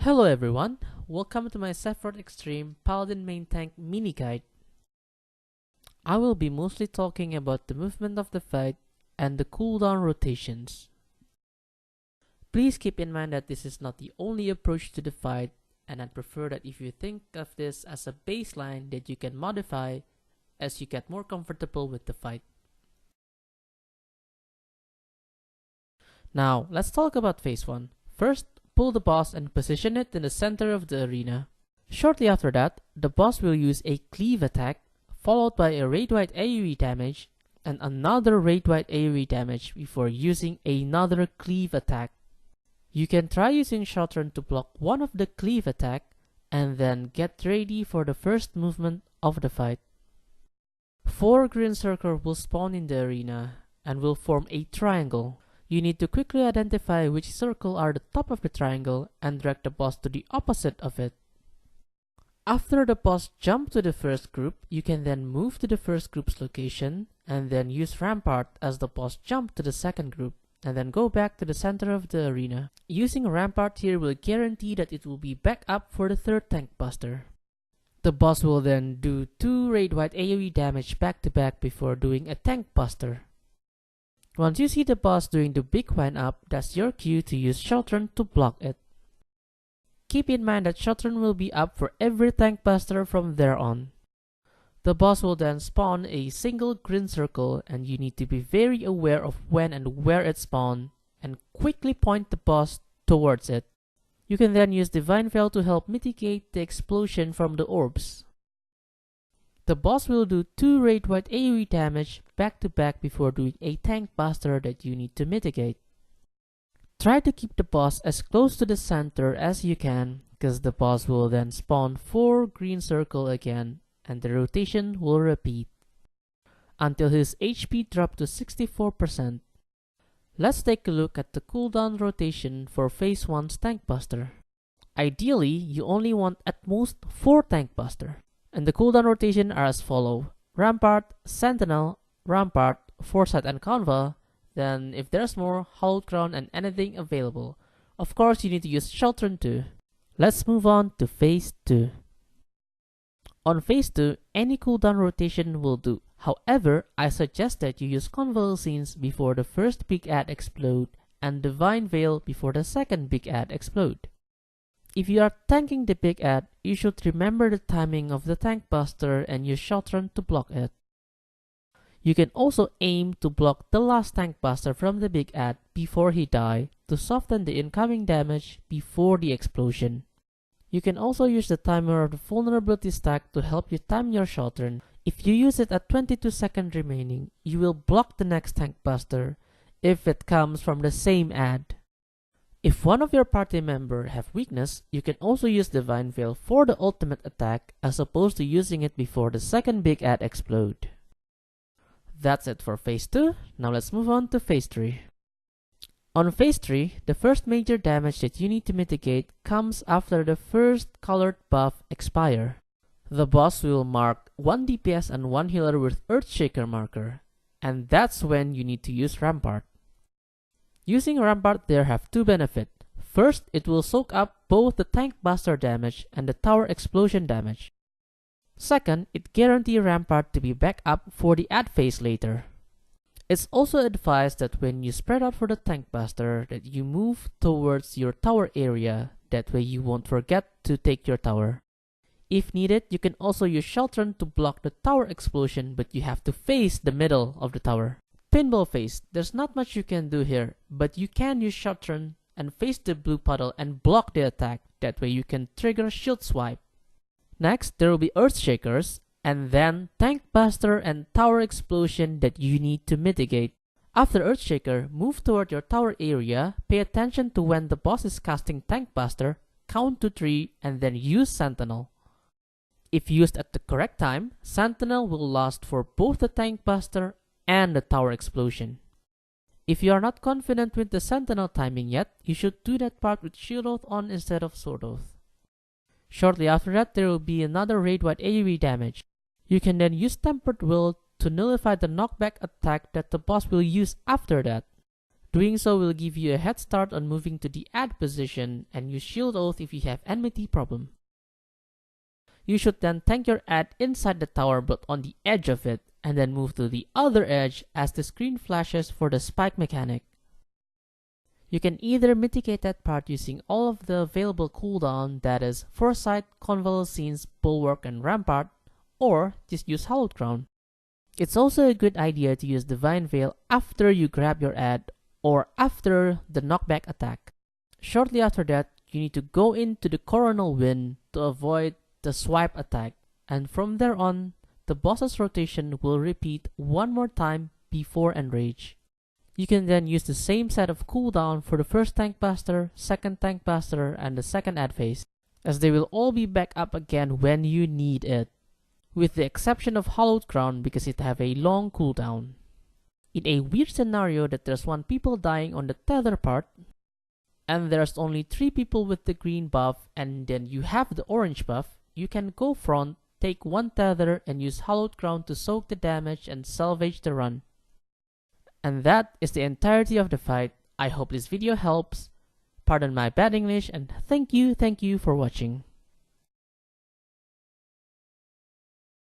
Hello everyone, welcome to my Sephirot Extreme Paladin Main Tank mini guide. I will be mostly talking about the movement of the fight and the cooldown rotations. Please keep in mind that this is not the only approach to the fight, and I'd prefer that if you think of this as a baseline that you can modify as you get more comfortable with the fight. Now, let's talk about phase 1. First, pull the boss and position it in the center of the arena. Shortly after that, the boss will use a cleave attack, followed by a raid-wide AoE damage, and another raid-wide AoE damage before using another cleave attack. You can try using Shotgun to block one of the cleave attack, and then get ready for the first movement of the fight. 4 green circles will spawn in the arena, and will form a triangle. You need to quickly identify which circle are the top of the triangle and drag the boss to the opposite of it. After the boss jumps to the first group, you can then move to the first group's location and then use Rampart as the boss jumps to the second group and then go back to the center of the arena. Using Rampart here will guarantee that it will be back up for the third tank buster. The boss will then do 2 raid-wide AoE damage back to back before doing a tank buster. Once you see the boss doing the big wind up, that's your cue to use Shotgun to block it. Keep in mind that Shotgun will be up for every tank buster from there on. The boss will then spawn a single green circle, and you need to be very aware of when and where it spawns and quickly point the boss towards it. You can then use Divine Veil to help mitigate the explosion from the orbs. The boss will do 2 raid-wide AoE damage back to back before doing a tank buster that you need to mitigate. Try to keep the boss as close to the center as you can, because the boss will then spawn 4 green circles again, and the rotation will repeat until his HP drops to 64%. Let's take a look at the cooldown rotation for phase 1's tank buster. Ideally, you only want at most 4 tank buster. And the cooldown rotation are as follow: Rampart, Sentinel, Rampart, Foresight and Conva, then if there's more, Hallowed Crown and anything available. Of course, you need to use Shotgun too. Let's move on to phase 2. On phase 2, any cooldown rotation will do. However, I suggest that you use Convalescence before the first big ad explode and Divine Veil before the second big ad explode. If you are tanking the big ad, you should remember the timing of the tank buster and use Shotgun to block it. You can also aim to block the last tank buster from the big ad before he dies to soften the incoming damage before the explosion. You can also use the timer of the vulnerability stack to help you time your Shotgun. If you use it at 22 seconds remaining, you will block the next tank buster if it comes from the same ad. If one of your party members have weakness, you can also use Divine Veil for the ultimate attack as opposed to using it before the second big ad explode. That's it for phase 2, now let's move on to phase 3. On phase 3, the first major damage that you need to mitigate comes after the first colored buff expire. The boss will mark 1 DPS and 1 healer with Earthshaker marker, and that's when you need to use Rampart. Using Rampart there have 2 benefits. First, it will soak up both the tank buster damage and the tower explosion damage. Second, it guarantees Rampart to be back up for the ad phase later. It's also advised that when you spread out for the tank buster that you move towards your tower area, that way you won't forget to take your tower. If needed, you can also use Shotgun to block the tower explosion, but you have to face the middle of the tower. Pinball phase, there's not much you can do here, but you can use Shotgun and face the blue puddle and block the attack, that way you can trigger shield swipe. Next, there will be Earthshakers, and then Tank Buster and Tower Explosion that you need to mitigate. After Earthshaker, move toward your tower area, pay attention to when the boss is casting Tank Buster, count to 3, and then use Sentinel. If used at the correct time, Sentinel will last for both the Tank Buster and the tower explosion. If you are not confident with the Sentinel timing yet, you should do that part with Shield Oath on instead of Sword Oath. Shortly after that, there will be another raid-wide AoE damage. You can then use Tempered Will to nullify the knockback attack that the boss will use after that. Doing so will give you a head start on moving to the add position, and use shield oath if you have enmity problem. You should then tank your add inside the tower but on the edge of it, and then move to the other edge as the screen flashes for the spike mechanic. You can either mitigate that part using all of the available cooldown, that is Foresight, Convalescence, Bulwark, and Rampart, or just use Hallowed Crown. It's also a good idea to use Divine Veil after you grab your add or after the knockback attack. Shortly after that, you need to go into the Coronal Wind to avoid the swipe attack, and from there on, the boss's rotation will repeat one more time before Enrage. You can then use the same set of cooldown for the first Tank Buster, second Tank Buster, and the second add phase, as they will all be back up again when you need it, with the exception of Hallowed Crown because it have a long cooldown. In a weird scenario that there's 1 people dying on the tether part, and there's only 3 people with the green buff, and then you have the orange buff, you can go front, take 1 tether, and use Hallowed Crown to soak the damage and salvage the run. And that is the entirety of the fight. I hope this video helps. Pardon my bad English, and thank you for watching.